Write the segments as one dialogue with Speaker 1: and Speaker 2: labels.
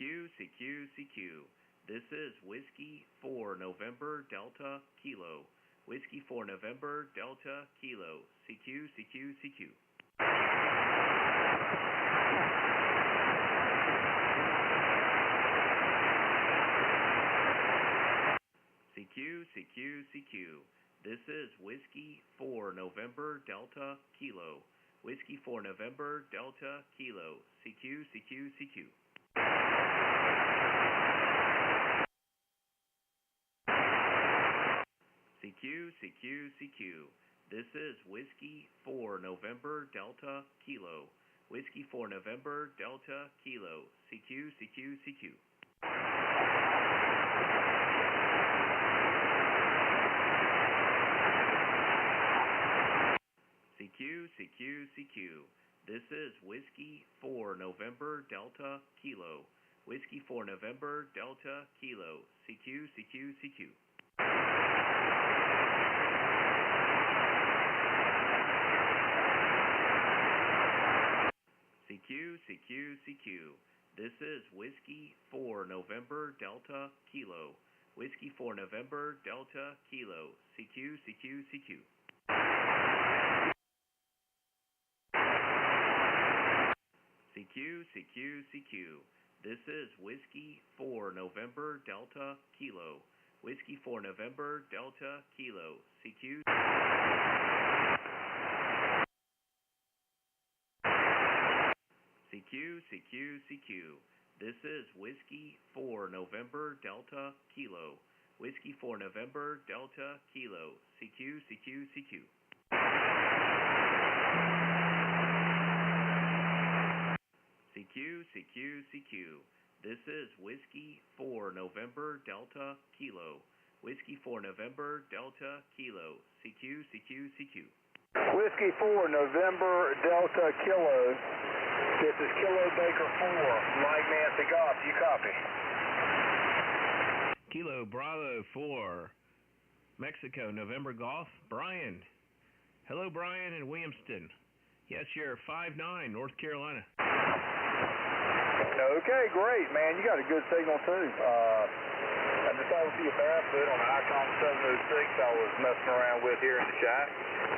Speaker 1: CQ, CQ, CQ. This is Whiskey 4 November Delta Kilo. Whiskey 4 November Delta Kilo. CQ, CQ, CQ. CQ, CQ, CQ. This is Whiskey 4 November Delta Kilo. Whiskey 4 November Delta Kilo. CQ, CQ, CQ. CQ, CQ, CQ. This is Whiskey 4 November Delta Kilo. Whiskey 4 November Delta Kilo. CQ, CQ, CQ. CQ, CQ, CQ. This is Whiskey 4 November Delta Kilo. Whiskey 4 November Delta Kilo. CQ, CQ, CQ. CQ, CQ, CQ. This is Whiskey 4 November Delta Kilo. Whiskey 4 November Delta Kilo. CQ, CQ, CQ. CQ, CQ, CQ. This is Whiskey 4 November Delta Kilo. Whiskey 4 November Delta Kilo. CQ. CQ, CQ, CQ. This is Whiskey 4 November Delta Kilo. Whiskey 4 November Delta Kilo. CQ, CQ, CQ. CQ, CQ, CQ. This is Whiskey 4 November Delta Kilo. Whiskey 4 November Delta Kilo. CQ, CQ, CQ.
Speaker 2: Whiskey 4 November Delta Kilo. This is Kilo Baker 4. Mike Nancy Golf, you copy?
Speaker 1: Kilo Bravo 4. Mexico, November Golf. Brian. Hello, Brian in Williamston. Yes, you're 5'9", North Carolina.
Speaker 2: Okay, great, man. You got a good signal, too. I just saw you a barefoot on the Icon 706 I was messing around with here in the shack.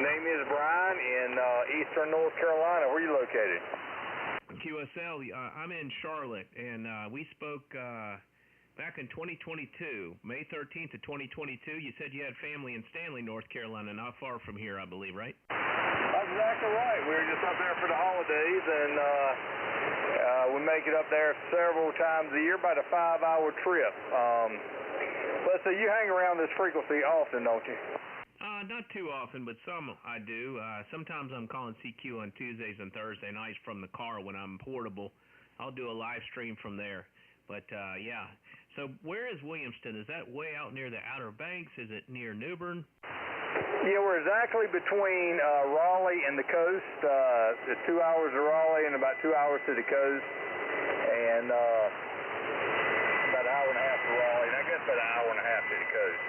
Speaker 2: Name is Brian in eastern North Carolina. Where are you located?
Speaker 1: QSL, I'm in Charlotte, and we spoke back in 2022, May 13th of 2022. You said you had family in Stanley, North Carolina, not far from here, I believe, right?
Speaker 2: That's exactly right. We were just up there for the holidays, and we make it up there several times a year, about a 5-hour trip. Let's see, you hang around this frequency often, don't you?
Speaker 1: Not too often, but some I do. Sometimes I'm calling CQ on Tuesdays and Thursday nights from the car when I'm portable. I'll do a live stream from there. But, yeah. So where is Williamston? Is that way out near the Outer Banks? Is it near Newbern?
Speaker 2: Yeah, we're exactly between Raleigh and the coast. It's 2 hours to Raleigh and about 2 hours to the coast. And about an hour and a half to Raleigh, and I guess about an hour and a half to the coast.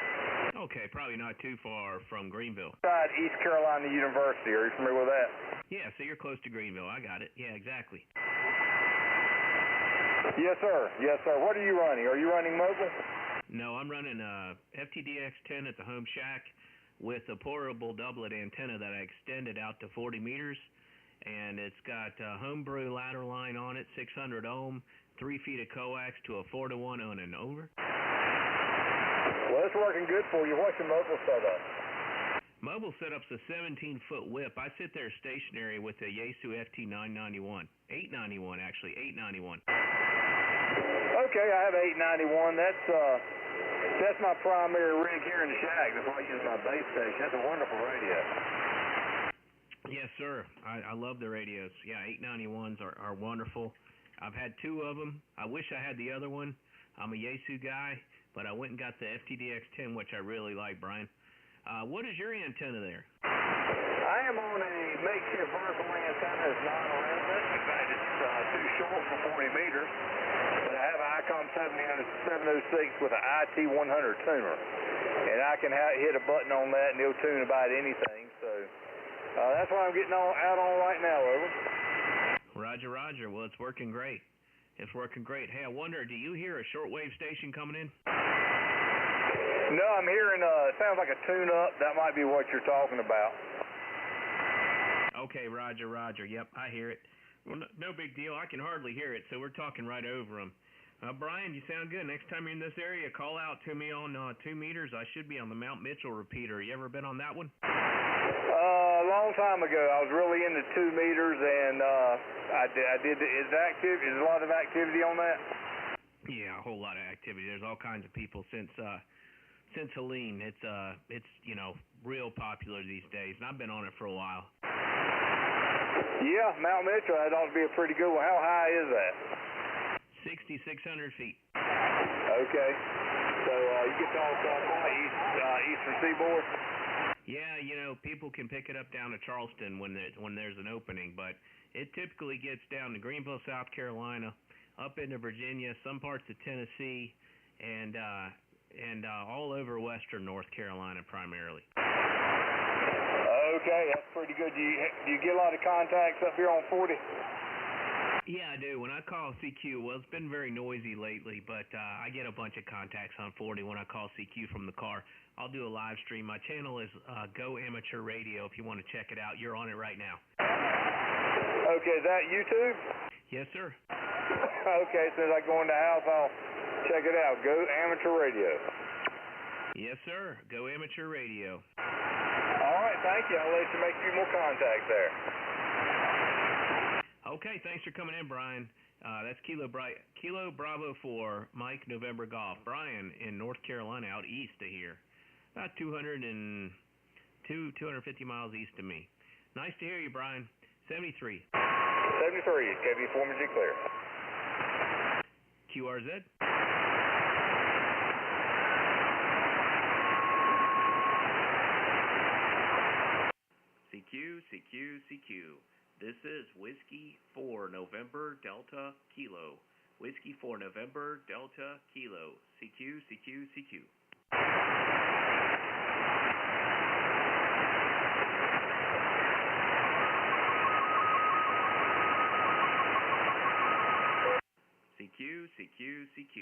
Speaker 1: Okay, probably not too far from Greenville.
Speaker 2: East Carolina University. Are you familiar with that?
Speaker 1: Yeah, so you're close to Greenville. I got it. Yeah, exactly.
Speaker 2: Yes, sir. Yes, sir. What are you running? Are you running mobile?
Speaker 1: No, I'm running FTDX10 at the home shack with a portable doublet antenna that I extended out to 40 meters. And it's got a homebrew ladder line on it, 600 ohm, 3 feet of coax to a 4-to-1 on and over.
Speaker 2: Well, it's working good for you. What's your mobile setup?
Speaker 1: Mobile setup's a 17-foot whip. I sit there stationary with a Yaesu FT991. 891, actually. 891.
Speaker 2: Okay, I have 891. That's my primary rig here in the shack. That's why I use my base station. That's a wonderful radio.
Speaker 1: Yes, sir. I love the radios. Yeah, 891s are wonderful. I've had 2 of them. I wish I had the other one. I'm a Yaesu guy, but I went and got the FTDX10, which I really like, Brian. What is your antenna there?
Speaker 2: I am on a makeshift vertical antenna. It's non-resident. In fact, it's too short for 40 meters. But I have an Icon 706 with an IT100 tuner. And I can hit a button on that, and it'll tune about anything. So that's what I'm getting out on right now, over.
Speaker 1: Roger, roger. Well, it's working great. It's working great. Hey, I wonder, do you hear a shortwave station coming in?
Speaker 2: No, I'm hearing, it sounds like a tune-up. That might be what you're talking about.
Speaker 1: Okay, roger, roger. Yep, I hear it. Well, no big deal. I can hardly hear it, so we're talking right over them. Brian, you sound good. Next time you're in this area, call out to me on 2 meters. I should be on the Mount Mitchell repeater. You ever been on that one?
Speaker 2: A long time ago. I was really into 2 meters, and I did. Is a lot of activity on that?
Speaker 1: Yeah, a whole lot of activity. There's all kinds of people since Helene. It's real popular these days, and I've been on it for a while.
Speaker 2: Yeah, Mount Mitchell, that ought to be a pretty good one. How high is that?
Speaker 1: 6,600 feet.
Speaker 2: Okay. So you get talk eastern seaboard?
Speaker 1: Yeah, people can pick it up down to Charleston when there's an opening, but it typically gets down to Greenville, South Carolina, up into Virginia, some parts of Tennessee, and all over western North Carolina primarily.
Speaker 2: Okay, that's pretty good. Do you get a lot of contacts up here on 40?
Speaker 1: Yeah, I do. When I call CQ, well, it's been very noisy lately, but I get a bunch of contacts on 40 when I call CQ from the car. I'll do a live stream. My channel is Go Amateur Radio. If you want to check it out, you're on it right now.
Speaker 2: Okay, is that YouTube?
Speaker 1: Yes, sir.
Speaker 2: Okay, as soon as I go in the house, I'll check it out. Go Amateur Radio.
Speaker 1: Yes, sir. Go Amateur Radio.
Speaker 2: All right, thank you. I'll let you make a few more contacts there.
Speaker 1: Okay, thanks for coming in, Brian. That's Kilo Bravo 4, Mike November Golf. Brian in North Carolina, out east of here, about 250 miles east of me. Nice to hear you, Brian. 73.
Speaker 2: 73, KB 4MG clear.
Speaker 1: QRZ. CQ. This is Whiskey 4 November Delta Kilo. Whiskey 4 November Delta Kilo. CQ. CQ.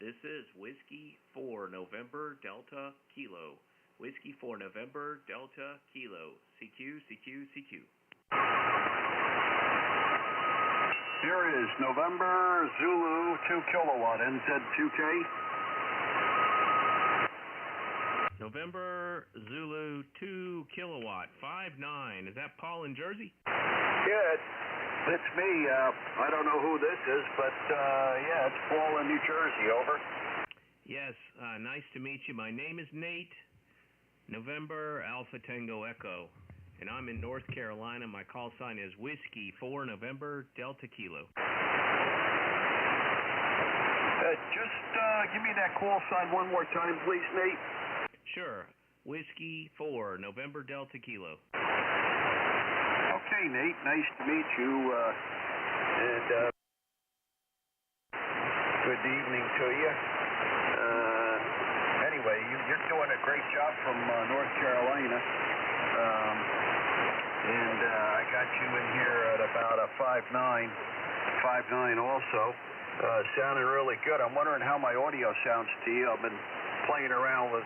Speaker 1: This is Whiskey 4 November Delta Kilo. Whiskey 4 November Delta Kilo. CQ.
Speaker 3: Here is November Zulu 2 kilowatt NZ2K.
Speaker 1: November Zulu 2 kilowatt 59. Is that Paul in Jersey?
Speaker 3: Yeah, it's me. I don't know who this is, but yeah, it's Paul in New Jersey. Over.
Speaker 1: Yes, nice to meet you. My name is Nate. November Alpha Tango Echo. And I'm in North Carolina. My call sign is Whiskey 4 November Delta Kilo.
Speaker 3: Just give me that call sign one more time, please, Nate.
Speaker 1: Sure. Whiskey 4 November Delta Kilo.
Speaker 3: Okay, Nate. Nice to meet you. And good evening to you. Anyway, you're doing a great job from North Carolina. And I got you in here at about a 5.9 also. Sounding really good. I'm wondering how my audio sounds to you. I've been playing around with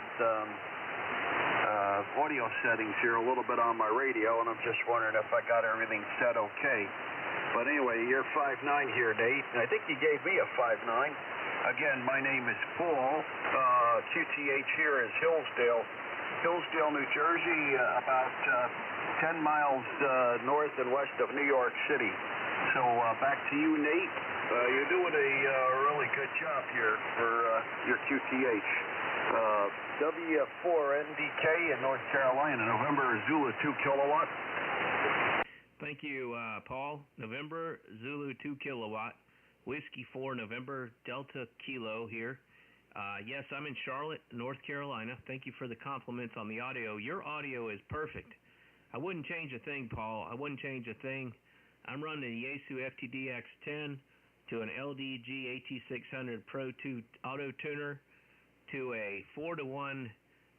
Speaker 3: audio settings here a little bit on my radio, and I'm just wondering if I got everything set okay. But anyway, you're 5.9 here, Nate. I think you gave me a 5.9. Again, my name is Paul. QTH here is Hillsdale, New Jersey, about 10 miles north and west of New York City. So back to you, Nate. You're doing a really good job here for your QTH. W4NDK in North Carolina, November Zulu 2 kilowatt.
Speaker 1: Thank you, Paul. November Zulu 2 kilowatt. Whiskey 4 November Delta Kilo here. Yes, I'm in Charlotte, North Carolina. Thank you for the compliments on the audio. Your audio is perfect. I wouldn't change a thing, Paul. I wouldn't change a thing. I'm running a Yaesu FTD X10 to an LDG AT600 Pro 2 auto tuner to a 4-to-1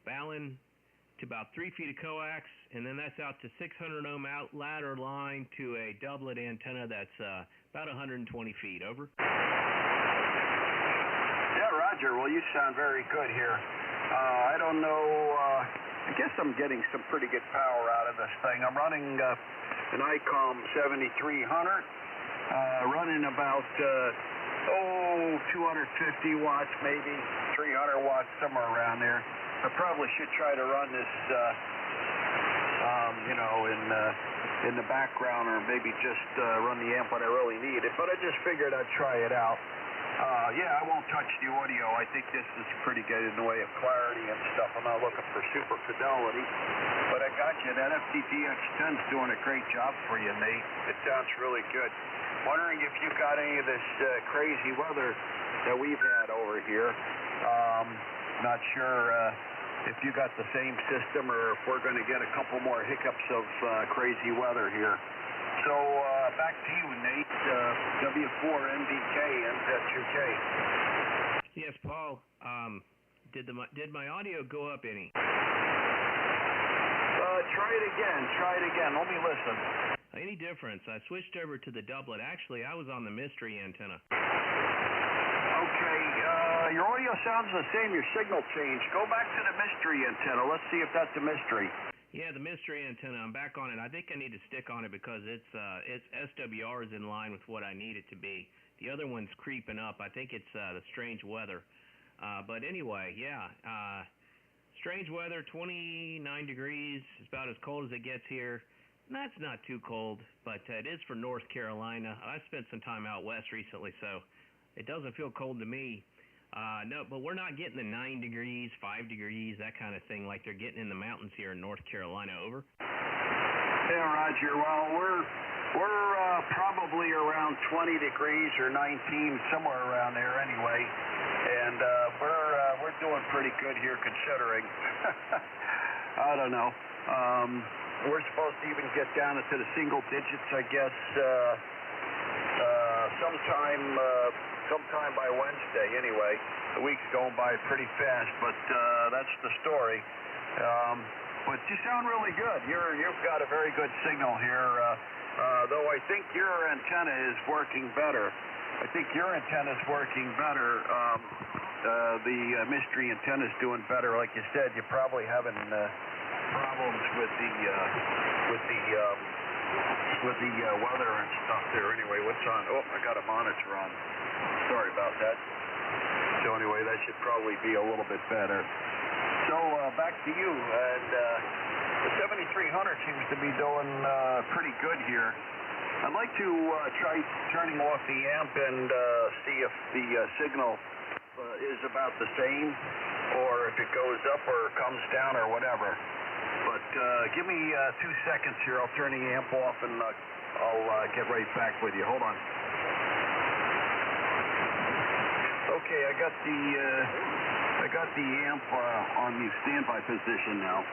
Speaker 1: Ballon to about 3 feet of coax, and then that's out to 600 ohm out ladder line to a doublet antenna that's About 120 feet. Over.
Speaker 3: Yeah, Roger. Well, you sound very good here. I don't know. I guess I'm getting some pretty good power out of this thing. I'm running an ICOM 7300, running about 250 watts, maybe 300 watts, somewhere around there. I probably should try to run this, in the background, or maybe just run the amp when I really need it. But I just figured I'd try it out. Yeah, I won't touch the audio. I think this is pretty good in the way of clarity and stuff. I'm not looking for super fidelity. But I got you. That FTTX10's doing a great job for you, Nate. It sounds really good. Wondering if you got any of this crazy weather that we've had over here. Not sure if you got the same system or if we're going to get a couple more hiccups of crazy weather here. So back to you, Nate. W4NDK NZ2K.
Speaker 1: Yes, Paul. Did my audio go up any?
Speaker 3: Try it again. Let me listen.
Speaker 1: Any difference? I switched over to the doublet. Actually, I was on the mystery antenna.
Speaker 3: Okay. Your audio sounds the same. Your signal changed. Go back to the mystery antenna. Let's see if that's a mystery.
Speaker 1: Yeah, the mystery antenna. I'm back on it. I think I need to stick on it because its SWR is in line with what I need it to be. The other one's creeping up. I think it's the strange weather. But anyway, yeah. Strange weather, 29 degrees. It's about as cold as it gets here. That's not too cold, but it is for North Carolina. I spent some time out west recently, so it doesn't feel cold to me. No, but we're not getting the 9 degrees, 5 degrees, that kind of thing like they're getting in the mountains here in North Carolina. Over.
Speaker 3: Yeah, Roger. Well, we're probably around 20 degrees or 19, somewhere around there anyway. And we're doing pretty good here considering. I don't know. We're supposed to even get down into the single digits, I guess, sometime by Wednesday anyway. The week's going by pretty fast, but that's the story. But you sound really good. You've got a very good signal here, though I think your antenna is working better. The mystery antenna is doing better. Like you said, you're probably having problems with the weather and stuff there. Anyway, what's on? Oh, I got a monitor on. Sorry about that. So anyway, that should probably be a little bit better. So back to you. And the 7300 seems to be doing pretty good here. I'd like to try turning off the amp and see if the signal is about the same, or if it goes up or comes down or whatever. But give me 2 seconds here. I'll turn the amp off and I'll get right back with you. Hold on. Okay, I got the amp on the standby position now.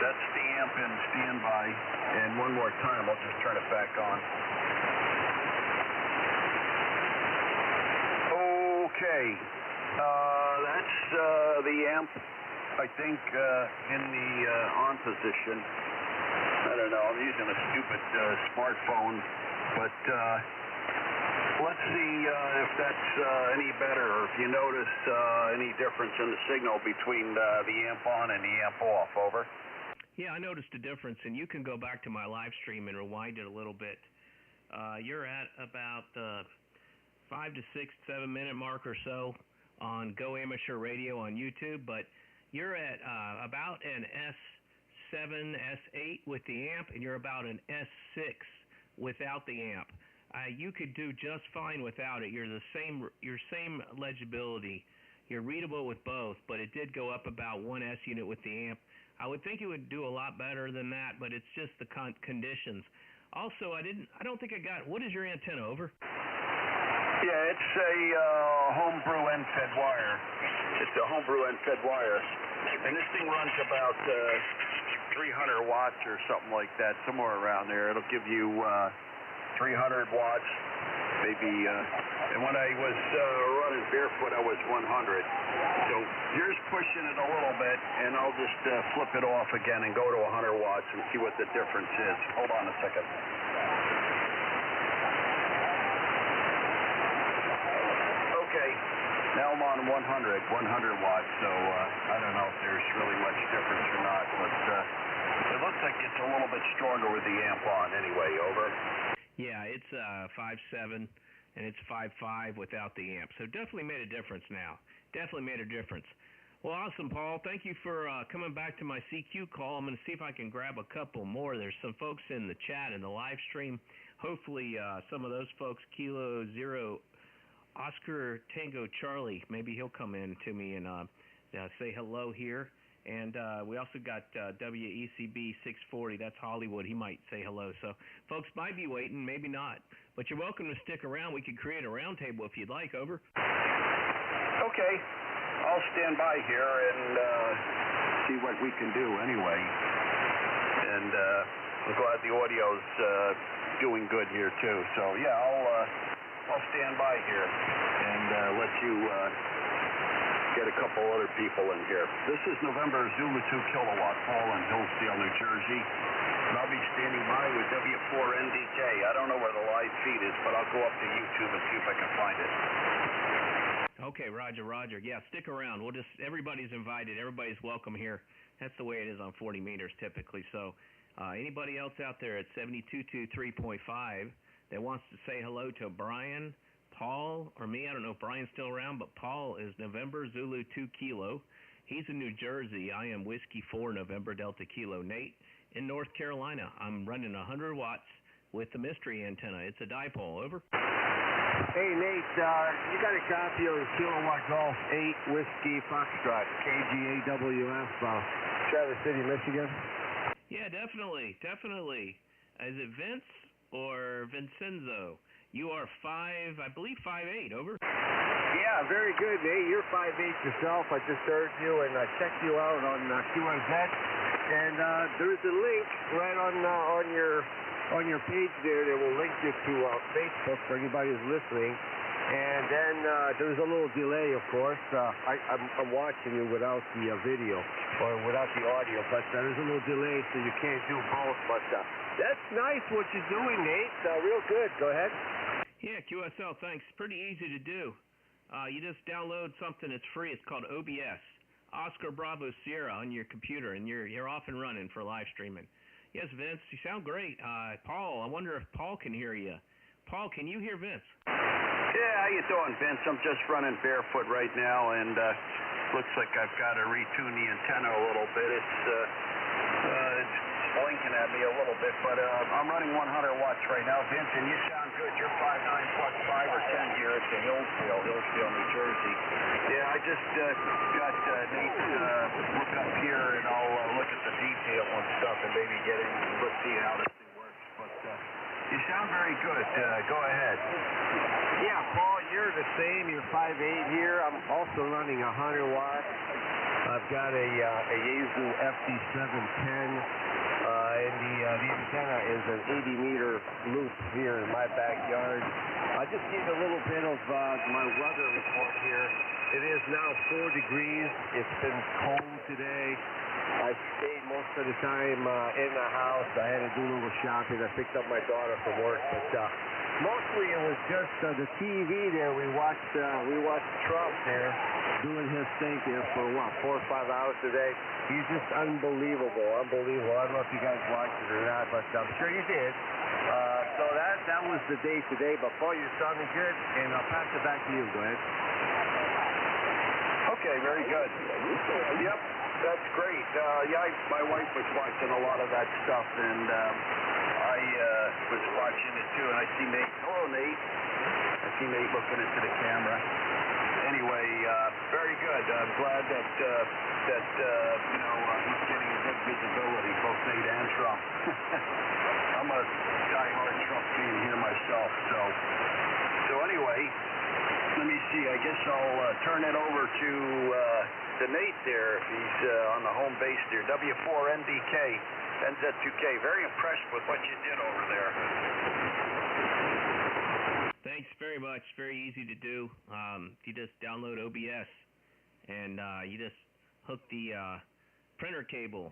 Speaker 3: That's the amp in standby. And one more time, I'll just turn it back on. Okay. That's the amp, I think, in the on position. I don't know. I'm using a stupid smartphone, but let's see if that's any better, or if you notice any difference in the signal between the amp on and the amp off. Over.
Speaker 1: Yeah, I noticed a difference, and you can go back to my live stream and rewind it a little bit. You're at about 5 to 6, 7 minute mark or so on Go Amateur Radio on YouTube, but you're at about an S7, S8 with the amp, and you're about an S6 without the amp. You could do just fine without it. Your same legibility. You're readable with both, but it did go up about 1 S unit with the amp. I would think it would do a lot better than that, but it's just the conditions. Also, I don't think I got. What is your antenna? Over.
Speaker 3: Yeah, it's a homebrew end-fed wire. It's a homebrew end-fed wire, and this thing runs about 300 watts or something like that, somewhere around there. It'll give you 300 watts, maybe. And when I was running barefoot, I was 100. So here's pushing it a little bit, and I'll just flip it off again and go to 100 watts and see what the difference is. Hold on a second. on 100 watts, so I don't know if there's really much difference or not, but it looks like it's a little bit stronger with the amp on anyway, over.
Speaker 1: Yeah, it's 5.7 and it's 5.5 without the amp, so definitely made a difference now. Definitely made a difference. Well, awesome, Paul. Thank you for coming back to my CQ call. I'm going to see if I can grab a couple more. There's some folks in the chat in the live stream. Hopefully some of those folks, Kilo Zero Oscar Tango Charlie, maybe he'll come in to me and say hello here. And we also got WECB 640. That's Hollywood. He might say hello. So folks might be waiting, maybe not. But you're welcome to stick around. We could create a roundtable if you'd like. Over.
Speaker 3: Okay. I'll stand by here and see what we can do anyway. And I'm glad the audio's doing good here too. So yeah, I'll stand by here and let you get a couple other people in here. This is November Zulu 2 kilowatt, Paul in Hillsdale, New Jersey. And I'll be standing by with W4NDK. I don't know where the live feed is, but I'll go up to YouTube and see if I can find it.
Speaker 1: Okay, Roger, Roger. Yeah, stick around. Everybody's invited. Everybody's welcome here. That's the way it is on 40 meters typically. So anybody else out there at 7223.5 that wants to say hello to Brian, Paul, or me, I don't know if Brian's still around, but Paul is November Zulu 2 Kilo. He's in New Jersey. I am Whiskey 4 November Delta Kilo. Nate in North Carolina. I'm running 100 watts with the mystery antenna. It's a dipole. Over.
Speaker 4: Hey, Nate, you got a copy of Kilowatt Golf 8 Whiskey Foxtrot, KGAWF, Traverse City, Michigan?
Speaker 1: Yeah, definitely, definitely. Is it Vince or Vincenzo? You are I believe 5'8", over.
Speaker 4: Yeah, very good, Nate. You're 5'8" yourself. I just heard you and I checked you out on QRZ. And there's a link right on your page there that will link you to Facebook for anybody who's listening. And then there's a little delay, of course. I'm watching you without the video or without the audio, but there's a little delay, so you can't do both. But that's nice what you're doing, Nate. Real good. Go ahead.
Speaker 1: Yeah, QSL, thanks. Pretty easy to do. You just download something that's free. It's called OBS, Oscar Bravo Sierra, on your computer, and you're off and running for live streaming. Yes, Vince, you sound great. Paul, I wonder if Paul can hear you. Paul, can you hear Vince?
Speaker 3: Yeah, how you doing, Vince? I'm just running barefoot right now, and looks like I've got to retune the antenna a little bit. It's blinking at me a little bit, but I'm running 100 watts right now, Vince, and you sound good. You're 5'9" plus 5 or 10 here at the Hillsdale, New Jersey. Yeah, I just got Nate look up here, and I'll look at the detail and stuff, and maybe get in and let's see how this thing works. But you sound very good. Go ahead.
Speaker 4: Yeah, Paul, you're the same. You're 5'8" here. I'm also running 100 watts. I've got a Yaesu FD710. And the antenna is an 80-meter loop here in my backyard. I'll just give you a little bit of my weather report here. It is now 4 degrees. It's been cold today. I stayed most of the time in the house. I had to do a little shopping. I picked up my daughter from work, but mostly it was just the TV there. We watched Trump there doing his thing there for 4 or 5 hours a day. He's just unbelievable. I don't know if you guys watched it or not, but I'm sure you did. So that was the day today. But Paul, you're sounding good, and I'll pass it back to you. Go ahead.
Speaker 3: Okay, very good. Yep, that's great. My wife was watching a lot of that stuff, and I was watching it too, and I see Nate. Hello, Nate. I see Nate looking into the camera. Anyway, very good. I'm glad that he's getting good visibility, both Nate and Trump. I'm a diehard Trump fan here myself, so anyway, let me see. I guess I'll turn it over to Nate there. He's on the home base there. W4NDK, NZ2K. Very impressed with what you did over there.
Speaker 1: Thanks very much. Very easy to do. You just download OBS, and you just hook the printer cable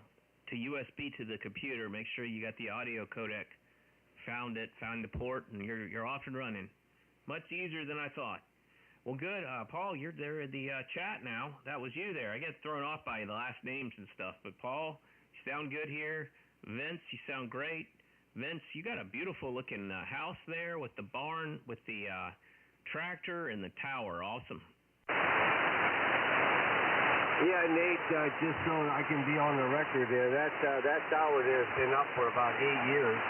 Speaker 1: to USB to the computer. Make sure you got the audio codec. Found the port, and you're off and running. Much easier than I thought. Well, good. Paul, you're there in the chat now. That was you there. I get thrown off by the last names and stuff. But, Paul, you sound good here. Vince, you sound great. Vince, you got a beautiful-looking house there with the barn, with the tractor and the tower. Awesome.
Speaker 4: Yeah, Nate, just so I can be on the record there, that tower there has been up for about 8 years.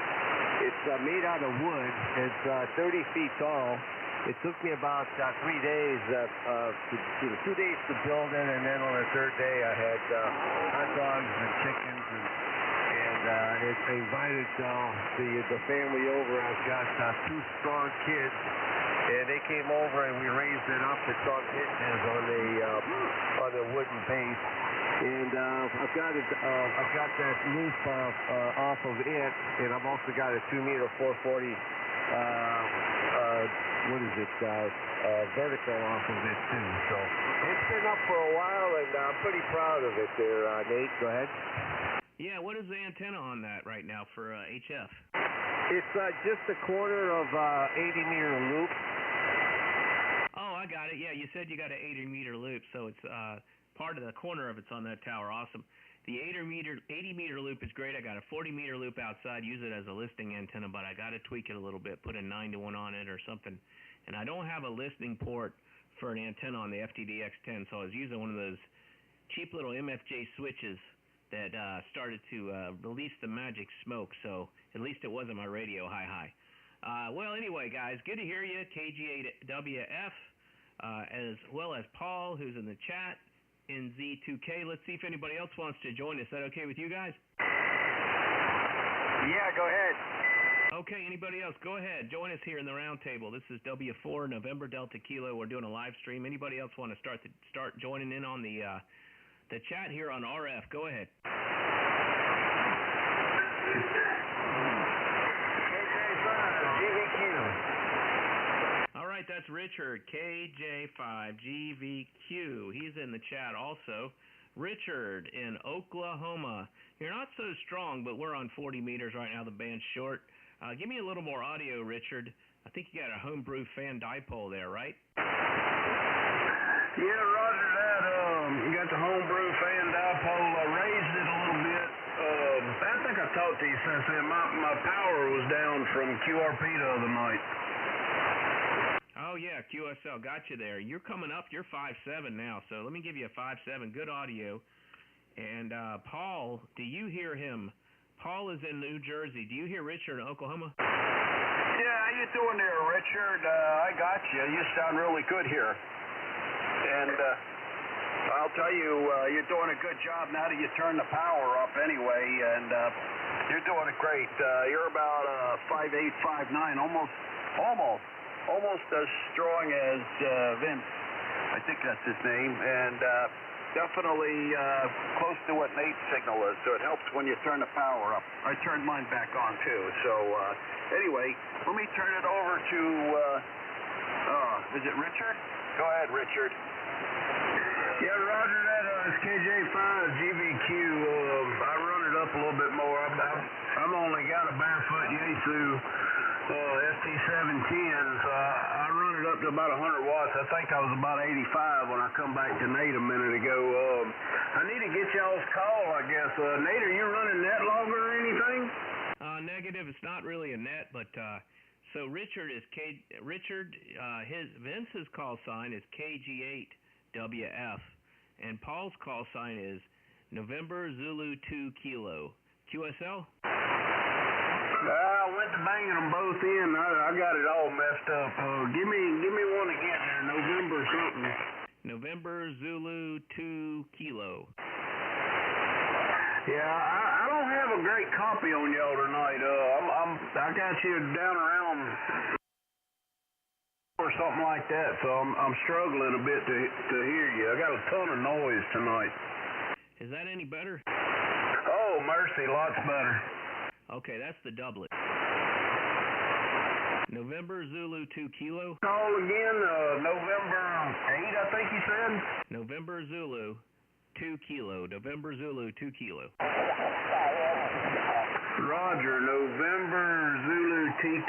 Speaker 4: It's made out of wood. It's 30 feet tall. It took me about 3 days, 2 days to build it, and then on the third day I had hot dogs and chickens, and I invited the family over. I've got 2 strong kids. And they came over and we raised it up. It's on hinges on the wooden base, and I've got that roof off of it, and I've also got a 2-meter 440 vertical off of it too. So it's been up for a while, and I'm pretty proud of it. There, Nate. Go ahead.
Speaker 1: Yeah, what is the antenna on that right now for HF?
Speaker 4: It's just a quarter of 80-meter loop.
Speaker 1: Oh, I got it. Yeah, you said you got an 80-meter loop, so it's part of the corner of it's on that tower. Awesome. The 80-meter loop is great. I got a 40-meter loop outside. Use it as a listening antenna, but I got to tweak it a little bit. Put a 9-to-1 on it or something. And I don't have a listening port for an antenna on the FTDX10, so I was using one of those cheap little MFJ switches that started to release the magic smoke, so at least it wasn't my radio hi-hi. Well, anyway, guys, good to hear you, KG8WF, as well as Paul, who's in the chat, in Z2K. Let's see if anybody else wants to join us. Is that okay with you guys?
Speaker 3: Yeah, go ahead.
Speaker 1: Okay, anybody else, go ahead. Join us here in the roundtable. This is W4 November Delta Kilo. We're doing a live stream. Anybody else want to start joining in on the chat here on RF? Go ahead. All right, that's Richard, KJ5GVQ. He's in the chat also. Richard in Oklahoma. You're not so strong, but we're on 40 meters right now. The band's short. Give me a little more audio, Richard. I think you got a homebrew fan dipole there, right?
Speaker 3: Yeah, Roger that. You got the homebrew fan dipole. I raised it a little bit. I think I talked to you since then. My power was down from QRP the other night.
Speaker 1: Oh, yeah, QSL. Got you there. You're coming up. You're 5'7" now, so let me give you a 5'7". Good audio. And Paul, do you hear him? Paul is in New Jersey. Do you hear Richard in Oklahoma?
Speaker 3: Yeah, how you doing there, Richard? I got you. You sound really good here. And I'll tell you, you're doing a good job now that you turned the power up anyway, and you're doing it great. You're about 5'8", 5'9", almost as strong as Vince. I think that's his name, and definitely close to what Nate's signal is, so it helps when you turn the power up. I turned mine back on too, so anyway, let me turn it over to, is it Richard? Go ahead, Richard. Yeah, Roger that. It's KJ5GVQ. I run it up a little bit more. I'm only got a barefoot Yaesu ST710, so I run it up to about 100 watts. I think I was about 85 when I come back to Nate a minute ago. I need to get y'all's call, I guess. Nate, are you running net longer or anything?
Speaker 1: Negative. It's not really a net, but so Richard is Vince's call sign is KG8WF, and Paul's call sign is November Zulu 2 Kilo. QSL?
Speaker 3: I went to banging them both in. I got it all messed up. Give me one again there. November something.
Speaker 1: November Zulu 2 Kilo.
Speaker 3: Yeah, I don't have a great copy on y'all tonight. I got you down around or something like that, so I'm struggling a bit to hear you. I got a ton of noise tonight.
Speaker 1: Is that any better?
Speaker 3: Oh, mercy, lots better.
Speaker 1: Okay, that's the doublet. November Zulu 2 Kilo.
Speaker 3: Call again, November 8, I think you said?
Speaker 1: November Zulu 2 Kilo. November Zulu 2 Kilo.
Speaker 3: Roger, November Zulu 2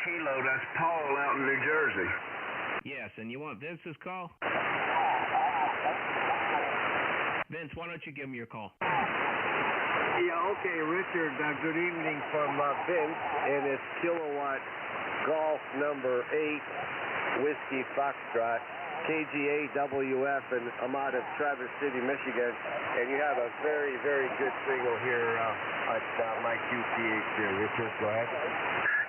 Speaker 3: Kilo. That's Paul out in New Jersey.
Speaker 1: Yes, and you want Vince's call? Vince, why don't you give him your call?
Speaker 4: Yeah, okay, Richard, good evening from Vince, and it's Kilowatt Golf number 8, Whiskey Foxtrot, KGAWF, and I'm out of Traverse City, Michigan, and you have a very, very good signal here at my QTH here. Richard, go ahead.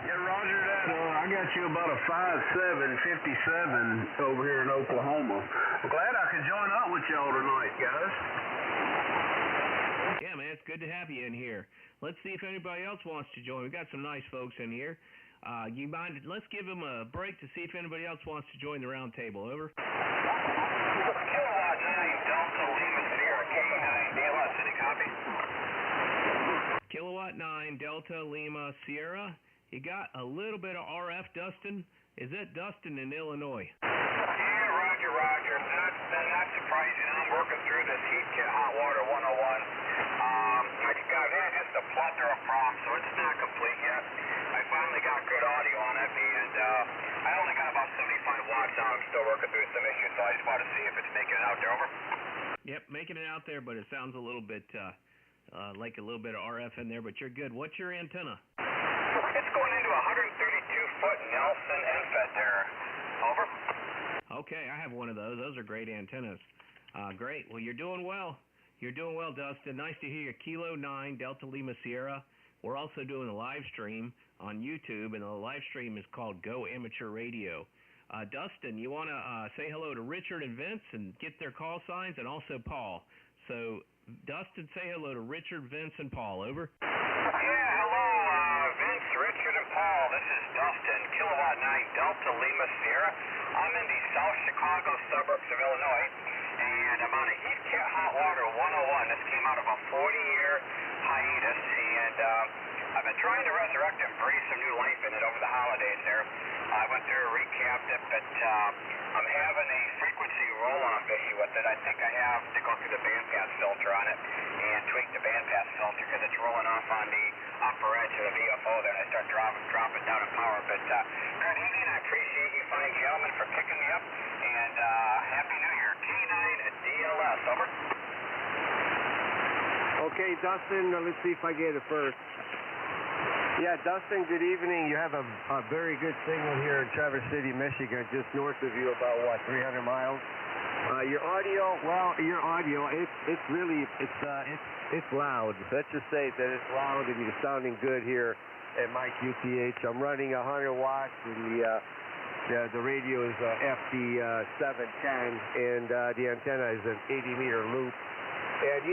Speaker 3: Yeah, Roger that. I got you about a 5.757 over here in Oklahoma. I'm glad I could join up with y'all tonight, guys.
Speaker 1: Yeah, man, it's good to have you in here. Let's see if anybody else wants to join. We've got some nice folks in here. You mind? Let's give them a break to see if anybody else wants to join the round table. Over.
Speaker 2: Kilowatt 9 Delta Lima Sierra K9 DLS. Any copy?
Speaker 1: Kilowatt 9 Delta Lima Sierra. You got a little bit of RF, Dustin. Is that Dustin in Illinois?
Speaker 2: Yeah, Roger. Not surprising. I'm working through this heat kit hot water 101. I've had just a plethora of problems, so it's not complete yet. I finally got good audio on it, and I only got about 75 watts out. I'm still working through some issues, so I just wanted to see if it's making it out there. Over.
Speaker 1: Yep, making it out there, but it sounds a little bit like a little bit of RF in there, but you're good. What's your antenna?
Speaker 2: It's going into a 132-foot Nelson NFET there. Over.
Speaker 1: Okay, I have one of those. Those are great antennas. Great. Well, you're doing well. You're doing well, Dustin. Nice to hear you. Kilo 9 Delta Lima Sierra. We're also doing a live stream on YouTube, and the live stream is called Go Amateur Radio. Dustin, you want to say hello to Richard and Vince and get their call signs, and also Paul. So, Dustin, say hello to Richard, Vince, and Paul. Over.
Speaker 2: Yeah, hello, Vince, Richard, and Paul. This is Dustin, Kilowatt 9 Delta Lima Sierra. I'm in the South Chicago suburbs of Illinois, and I'm on a heat kit hot water 101. This came out of a 40-year hiatus, and I've been trying to resurrect it and breathe some new life in it over the holidays there. I went through and recapped it, but I'm having a frequency roll-off issue with it. I think I have to go through the bandpass filter on it and tweak the bandpass filter because it's rolling off on the upper edge of the VFO there, and I start dropping down in power. But good evening. I appreciate you fine gentlemen for picking me up, and Happy New Year. K9 DLS. Over.
Speaker 4: Okay, Dustin, let's see if I get it first. Yeah, Dustin, good evening. You have a very good signal here in Traverse City, Michigan, just north of you, about, 300 miles? Your audio, it's really loud. Let's just say that it's loud and you're sounding good here at my QTH. I'm running 100 watts, and the radio is FD710, and the antenna is an 80-meter loop. And,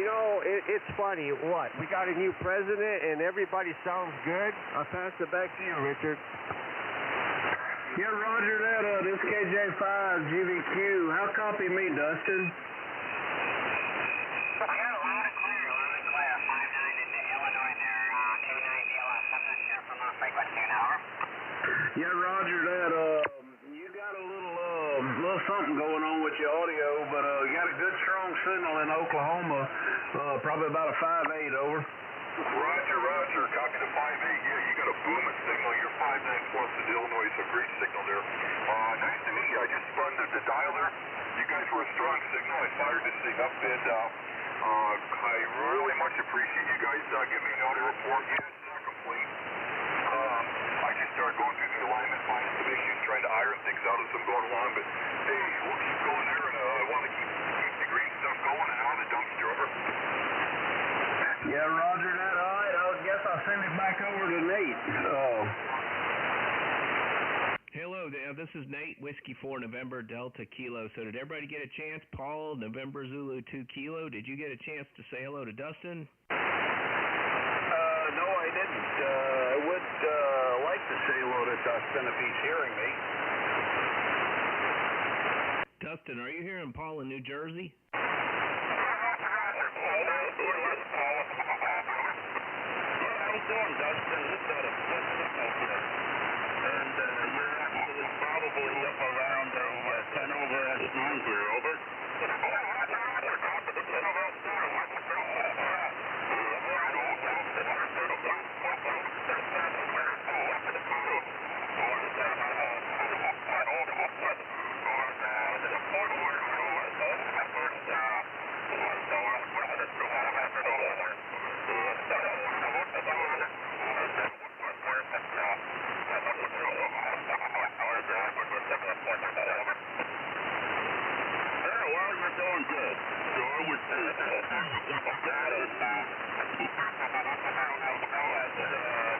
Speaker 4: it's funny, we got a new president, and everybody sounds good. I'll pass it back to you, Richard.
Speaker 3: Yeah, Roger that. This KJ5 GVQ. How copy me, Dustin?
Speaker 2: Yeah, loud and clear. 5-9 in Illinois there. K9 DLS. I'm not sure if I'm on frequency an hour.
Speaker 3: Yeah, Roger that. You got a little something going on with your audio, but you got a good strong signal in Oklahoma. Probably about a 5.8. Over.
Speaker 2: Roger. Copy the 5.8. Yeah, you got a booming signal. You're 5.9 plus in Illinois. It's a great signal there. Nice to meet you. I just spun the dial there. You guys were a strong signal. I fired this thing up, and I really much appreciate you guys giving me an audio report. Yeah, it's not complete. I just started going through the alignment, finding some issues, trying to iron things out as I'm going along. But hey, we'll keep going there, and I want to keep the green stuff going and on the dumpster. Over.
Speaker 3: Yeah, Roger that. All right, I guess I'll send it back over to Nate.
Speaker 1: Hello there. This is Nate, Whiskey 4 November Delta Kilo. So did everybody get a chance? Paul, November Zulu 2 Kilo. Did you get a chance to say hello to Dustin?
Speaker 3: No, I didn't. I would like to say hello to Dustin if he's hearing me.
Speaker 1: Dustin, are you hearing Paul in New Jersey?
Speaker 2: Dustin, this got a good signal here. And you're actually probably up around a 10 over S9 here. Over.
Speaker 5: well, you're doing good. So I would say that is kind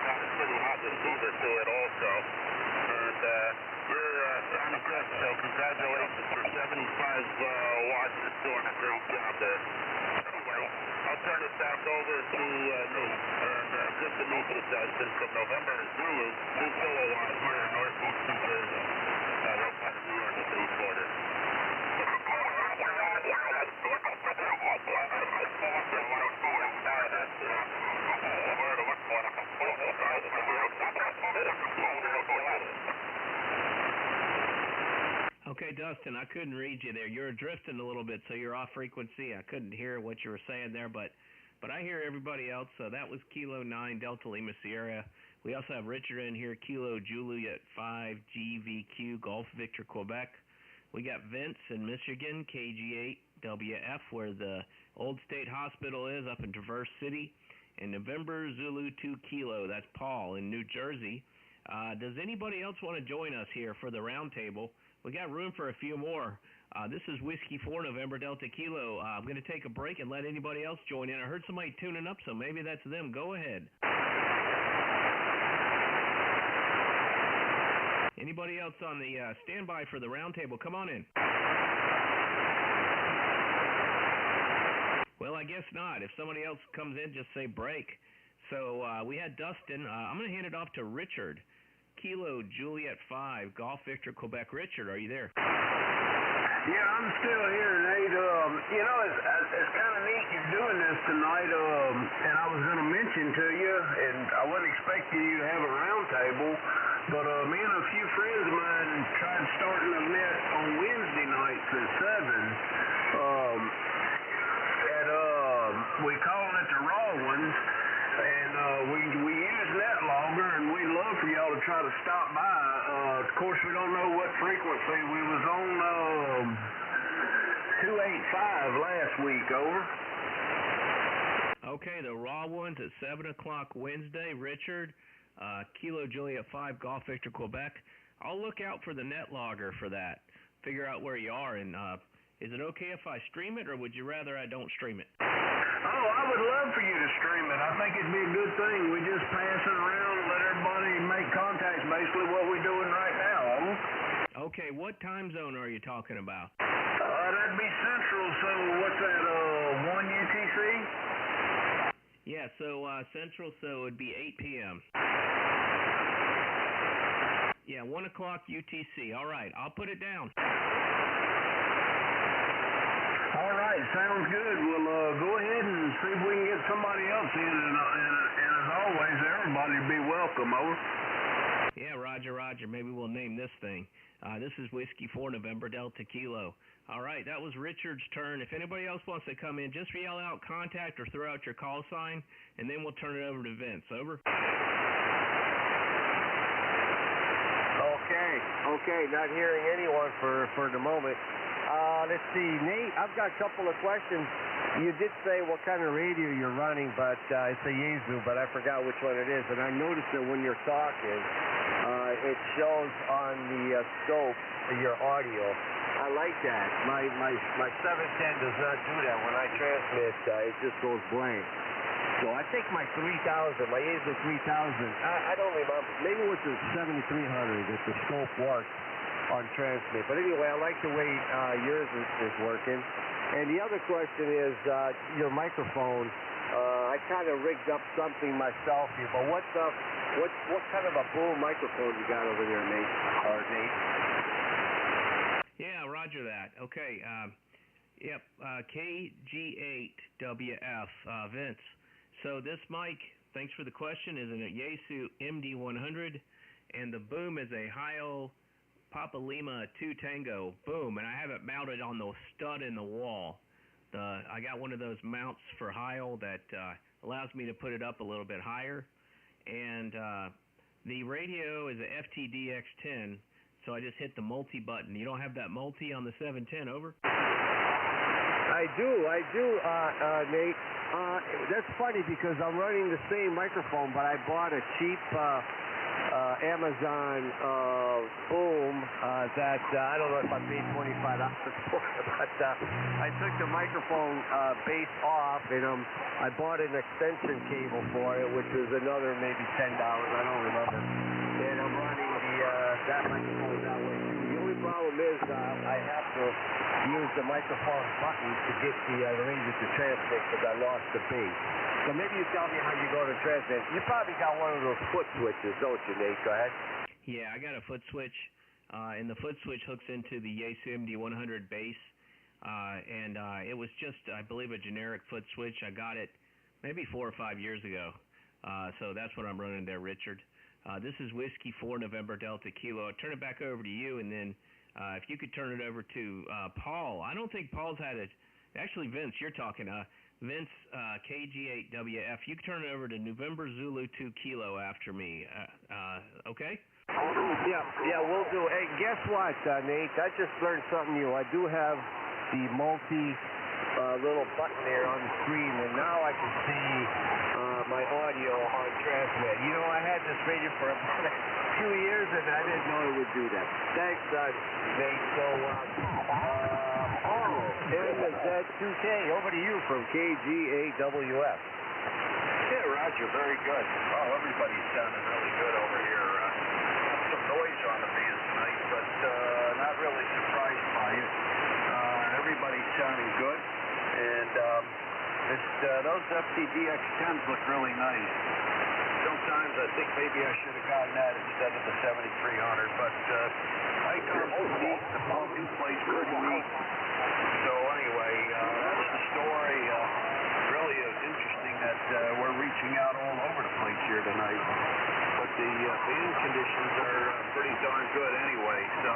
Speaker 5: of pretty hot receiver to it also. And you're sounding good, so congratulations for 75 watts. You're doing a great job there. Anyway, I'll turn it back over to Nate. And good to meet you, Dustin, from November Zulu, 2 kilowatt here in Northeast New Jersey. Right by the New York State border.
Speaker 1: Okay, Dustin, I couldn't read you there. You're drifting a little bit, so you're off frequency. I couldn't hear what you were saying there, but I hear everybody else. So that was Kilo 9 Delta Lima Sierra. We also have Richard in here, Kilo Juliet 5 GVQ Golf Victor Quebec. We got Vince in Michigan, KG8WF, where the Old State Hospital is up in Traverse City. And November Zulu 2 Kilo, that's Paul in New Jersey. Does anybody else want to join us here for the roundtable? We got room for a few more. This is Whiskey 4 November Delta Kilo. I'm going to take a break and let anybody else join in. I heard somebody tuning up, so maybe that's them. Go ahead. Anybody else on the standby for the roundtable? Come on in. Well, I guess not. If somebody else comes in, just say break. So we had Dustin. I'm going to hand it off to Richard. Kilo Juliet 5 Golf Victor Quebec. Richard, are you there?
Speaker 3: Yeah, I'm still here, Nate. You know, it's kind of neat you're doing this tonight. And I was going to mention to you, and I wasn't expecting you to have a roundtable, but me and a few friends of mine tried starting an event on Wednesday nights at 7. We calling it the Raw Ones, and we use NetLogger, and we'd love for y'all to try to stop by. Of course, we don't know what frequency. We was on 285 last week, over.
Speaker 1: Okay, the Raw Ones at 7 o'clock Wednesday. Richard, Kilo Juliet 5 Golf Victor Quebec. I'll look out for the NetLogger for that. Figure out where you are, and is it okay if I stream it, or would you rather I don't stream it?
Speaker 3: Oh, I would love for you to stream it. I think it'd be a good thing. We just pass it around, let everybody make contact, basically what we're doing right now.
Speaker 1: Okay, what time zone are you talking about?
Speaker 3: That'd be Central, so what's that, 1 UTC?
Speaker 1: Yeah, so Central, so it'd be 8 p.m. Yeah, 1 o'clock UTC. All right, I'll put it down.
Speaker 3: All right, sounds good. We'll go ahead and see if we can get somebody else in, and as always, everybody be welcome, over.
Speaker 1: Yeah, Roger. Maybe we'll name this thing. This is Whiskey 4 November Delta Kilo. All right, that was Richard's turn. If anybody else wants to come in, just yell out contact or throw out your call sign, and then we'll turn it over to Vince. Over.
Speaker 4: Okay, not hearing anyone for the moment. Let's see, Nate, I've got a couple of questions. You did say what kind of radio you're running, but it's a Yaesu, but I forgot which one it is. And I noticed that when you're talking, it shows on the scope your audio. I like that. My 710 does not do that. When I transmit, it just goes blank. So I think my 3000, my Yaesu 3000, I don't remember. Maybe it was the 7300 that the scope worked on transmit. But anyway, I like the way yours is working. And the other question is your microphone. I kind of rigged up something myself here, but what kind of a boom microphone you got over there, Nate?
Speaker 1: Yeah, Roger that. Okay. Yep. KG8WF, Vince. So this mic, thanks for the question, is a Yaesu MD100, and the boom is a Heil Papa Lima 2 Tango boom, and I have it mounted on the stud in the wall. I got one of those mounts for Heil that allows me to put it up a little bit higher, and the radio is a FTDX10, so I just hit the multi button. You don't have that multi on the 710, over?
Speaker 4: I do, Nate. That's funny because I'm running the same microphone, but I bought a cheap Amazon boom that I don't know if I paid $25 for it, but I took the microphone base off, and I bought an extension cable for it, which was another maybe $10. I don't remember. And I'm running that microphone that way too. The only problem is I have to use the microphone button to get the radio to transmit because I lost the base. So maybe you tell me how you go to transmit. You probably got one of those foot switches, don't you, Nate? Go ahead.
Speaker 1: Yeah, I got a foot switch, and the foot switch hooks into the Yaesu MD100 base, and it was just, I believe, a generic foot switch. I got it maybe 4 or 5 years ago, so that's what I'm running there, Richard. This is Whiskey 4 November Delta Kilo. I'll turn it back over to you, and then if you could turn it over to Paul. I don't think Paul's had it. Actually, Vince, you're talking. Vince, KG8WF, you can turn it over to November Zulu 2 Kilo after me, okay?
Speaker 4: Yeah, we'll do. Hey, guess what, Nate? I just learned something new. I do have the little button there on the screen, and now I can see my audio on transmit. You know, I had this radio for about a few years, and I didn't know it would do that. Thanks, Nate. So, MZ2K, over to you from KG8WF.
Speaker 3: Yeah, Roger, very good. Oh, everybody's sounding really good over here. Some noise on the band tonight, but not really surprised by it. Everybody's sounding good, and those FTDX10s look really nice. Sometimes I think maybe I should have gotten that instead of the 7300, but ICOM's neat, the pumping plays pretty neat. So anyway, that's the story. Really interesting that we're reaching out all over the place here tonight. But the band conditions are pretty darn good anyway. So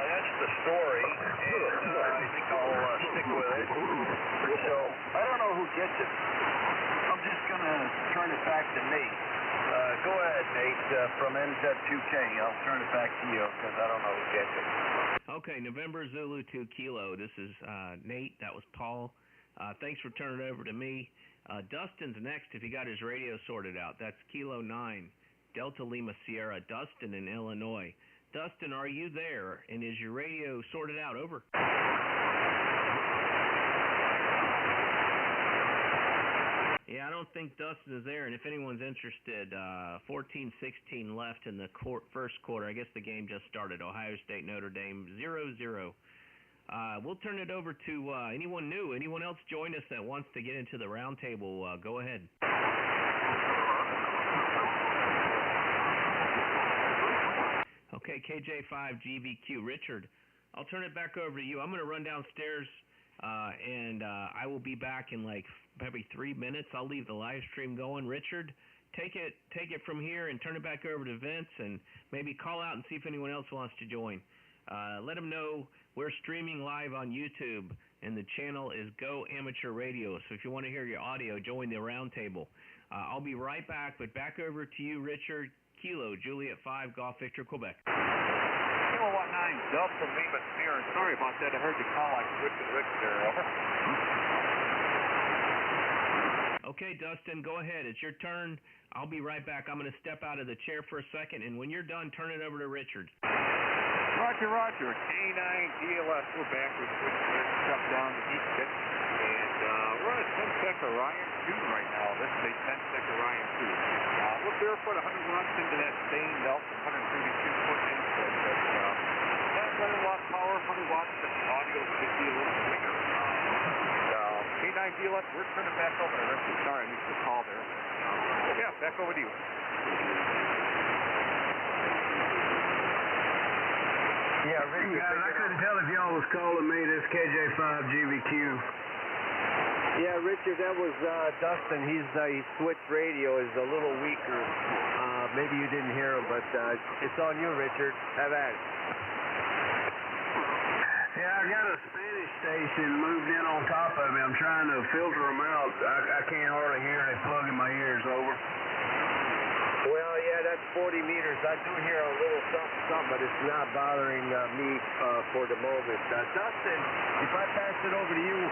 Speaker 3: that's the story, and I think I'll stick with it. So I don't know who gets it. I'm just going to turn it back to Nate. Go ahead, Nate, from MZ2K. I'll turn it back to you because I don't know who gets it.
Speaker 1: Okay, November Zulu 2 Kilo. This is Nate. That was Paul. Thanks for turning it over to me. Dustin's next if he got his radio sorted out. That's Kilo 9, Delta Lima Sierra, Dustin in Illinois. Dustin, are you there? And is your radio sorted out? Over. Yeah, I don't think Dustin is there, and if anyone's interested, 14-16 left in the first quarter. I guess the game just started. Ohio State, Notre Dame, 0-0. We'll turn it over to anyone new. Anyone else join us that wants to get into the roundtable, go ahead. Okay, KJ5GVQ. Richard, I'll turn it back over to you. I'm going to run downstairs, and I will be back in like probably 3 minutes. I'll leave the live stream going. Richard, take it from here and turn it back over to Vince, and maybe call out and see if anyone else wants to join. Let them know we're streaming live on YouTube, and the channel is Go Amateur Radio. So if you want to hear your audio, join the roundtable. I'll be right back, but back over to you, Richard. Kilo, Juliet 5, Golf Victor, Quebec.
Speaker 2: Kilowatt 9, Delta Lima Sierra. Sorry about that. I heard the call. I switched to Rick there. Over.
Speaker 1: Okay, Dustin, go ahead. It's your turn. I'll be right back. I'm going to step out of the chair for a second, and when you're done, turn it over to Richard.
Speaker 2: Roger. K9 DLS. We're back. We switched to shut down the heat kit. And we're on a 10-sec Orion 2 right now. This is a 10-sec Orion 2. We're barefoot 100 watts into that same Delta 132-foot input. Not running a lot of power, 100 watts, but the audio should be a little quicker. K9 DLS, we're turning back over to Richard. Sorry, I missed the call there. Yeah, back over to you.
Speaker 3: Yeah, Richard. I couldn't tell if y'all was calling me. This KJ5GVQ.
Speaker 4: Yeah, Richard, that was Dustin. His switch radio is a little weaker. Maybe you didn't hear him, but it's on you, Richard. Have at it.
Speaker 3: Yeah, I got a Spanish station moved in on top of me. I'm trying to filter them out. I can't hardly hear it. It's plugging my ears over.
Speaker 4: Well, yeah, that's 40 meters. I do hear a little something, but it's not bothering me for the moment. Dustin, if I pass it over to you,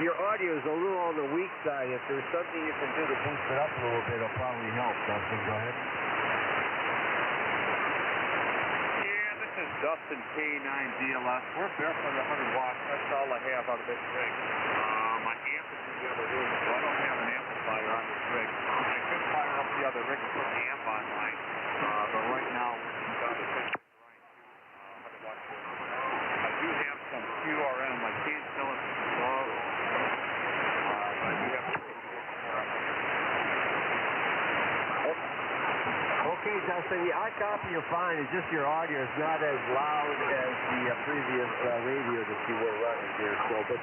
Speaker 4: your audio is a little on the weak side. If there's something you can do to boost it up a little bit, it'll probably help. Dustin, go ahead.
Speaker 6: Yeah, this is Dustin K9DLS. We're barefoot at 100 watts. That's all I have out of this rig. My amp is in the other room, so I don't have an amplifier on this rig. I could fire up the other rig and put the amp online, but right now we've got a 100 watts. I do have some QRM. I can't tell it from above. I do have to
Speaker 4: Okay, Dustin, I copy you fine. It's just your audio is not as loud as the previous radio that you were running here. So, but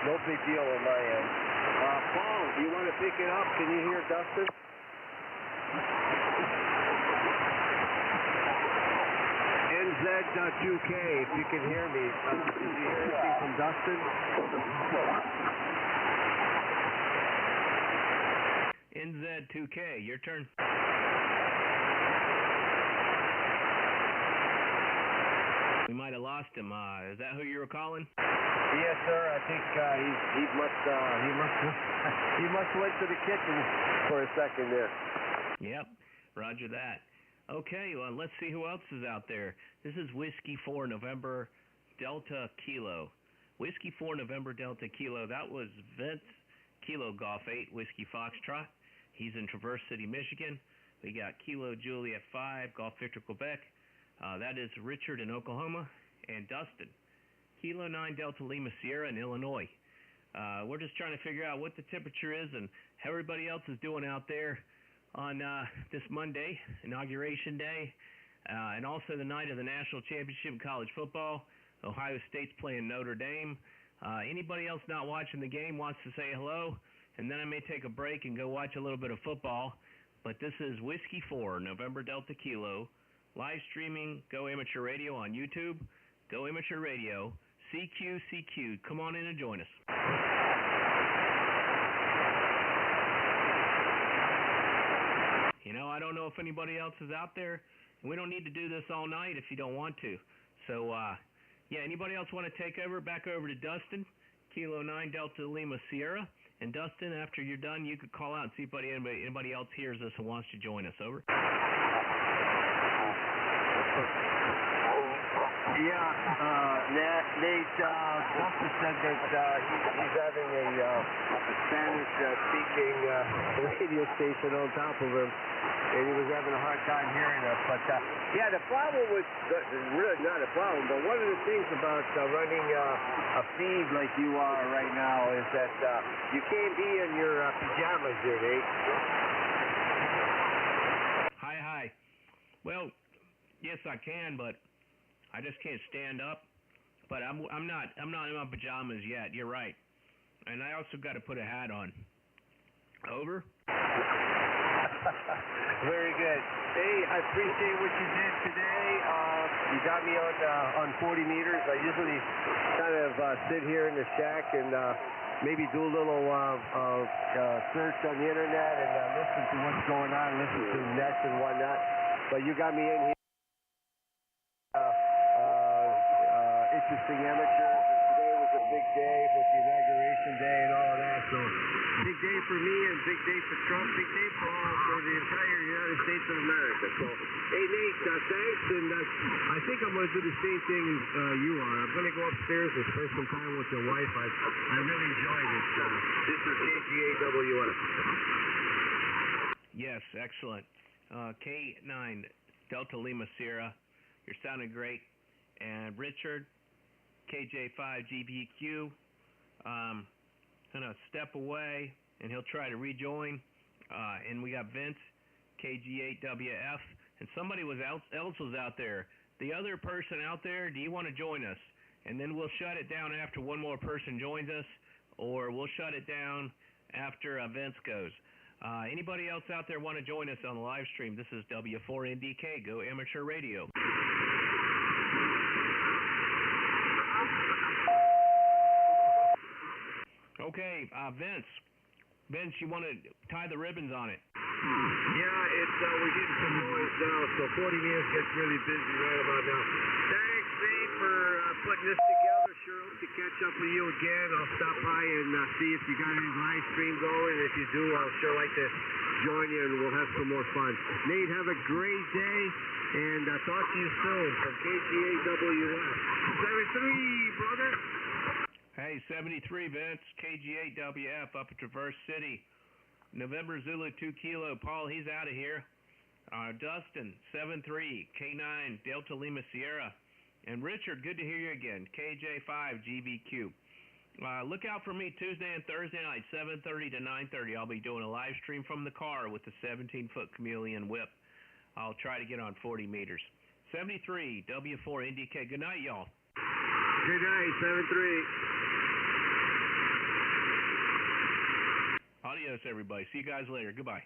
Speaker 4: no big deal on my end. Paul, you want to pick it up? Can you hear Dustin? NZ2K, if you can hear me. Did you hear anything from Dustin?
Speaker 1: NZ2K, your turn. We might have lost him. Is that who you were calling?
Speaker 4: Yes, sir. I think he must went to the kitchen for a second there.
Speaker 1: Yep, roger that. Okay, well, let's see who else is out there. This is Whiskey 4 November Delta Kilo. Whiskey 4 November Delta Kilo. That was Vince Kilo Golf 8 Whiskey Foxtrot. He's in Traverse City, Michigan. We got Kilo Juliet 5 Golf Victor Quebec. That is Richard in Oklahoma, and Dustin, Kilo 9 Delta Lima Sierra in Illinois. We're just trying to figure out what the temperature is and how everybody else is doing out there on this Monday, Inauguration Day, and also the night of the National Championship in college football. Ohio State's playing Notre Dame. Anybody else not watching the game wants to say hello, and then I may take a break and go watch a little bit of football. But this is Whiskey 4 November Delta Kilo. Live streaming Go Amateur Radio on YouTube, Go Amateur Radio, CQ. Come on in and join us. You know, I don't know if anybody else is out there. We don't need to do this all night if you don't want to. So, yeah, anybody else want to take over? Back over to Dustin, Kilo 9 Delta Lima Sierra. And Dustin, after you're done, you could call out and see if anybody else hears us and wants to join us. Over.
Speaker 4: Yeah, Nate, Dustin said that he's having a Spanish-speaking radio station on top of him, and he was having a hard time hearing us. But, yeah, the problem was, really not a problem, but one of the things about running a feed like you are right now is that you can't be in your pajamas here, Nate.
Speaker 1: Hi. Well, yes, I can, but I just can't stand up. But I'm not in my pajamas yet. You're right. And I also got to put a hat on. Over.
Speaker 4: Very good. Hey, I appreciate what you did today. You got me on 40 meters. I usually kind of sit here in the shack and maybe do a little search on the internet and listen to what's going on, listen to nets and whatnot. But you got me in here. Interesting amateur. Today was a big day with the inauguration day and all of that. So big day for me and big day for Trump, big day for the entire United States of America. So, hey Nate, thanks, and I think I'm going to do the same thing as you are. I'm going to go upstairs and spend some time with your wife. I really enjoyed it. This is KGAWS.
Speaker 1: Yes, excellent. K9 Delta Lima Sierra, you're sounding great. And Richard, KJ5GBQ, gonna step away and he'll try to rejoin. And we got Vince, KG8WF, and somebody else was out there. The other person out there, do you want to join us? And then we'll shut it down after one more person joins us, or we'll shut it down after Vince goes. Anybody else out there want to join us on the live stream? This is W4NDK, Go Amateur Radio. Okay, Vince, you want to tie the ribbons on it?
Speaker 4: Yeah, we're getting some noise now, so 40 minutes gets really busy right about now. Thanks, Steve, for putting this together. Sure hope to catch up with you again. I'll stop by and see if you got any live stream going. If you do, I'll sure like to join you, and we'll have some more fun. Nate, have a great day, and talk to you soon from KGAWF. 73, brother.
Speaker 1: Hey, 73, Vince, KGAWF up at Traverse City. November Zulu 2 Kilo. Paul, he's out of here. Dustin, 7-3, K9, Delta Lima Sierra. And Richard, good to hear you again, KJ5, GVQ. Look out for me Tuesday and Thursday night, 7:30 to 9:30. I'll be doing a live stream from the car with the 17-foot chameleon whip. I'll try to get on 40 meters. 73, W4 NDK. Good night, y'all.
Speaker 4: Good night, 7-3.
Speaker 1: Adios, everybody. See you guys later. Goodbye.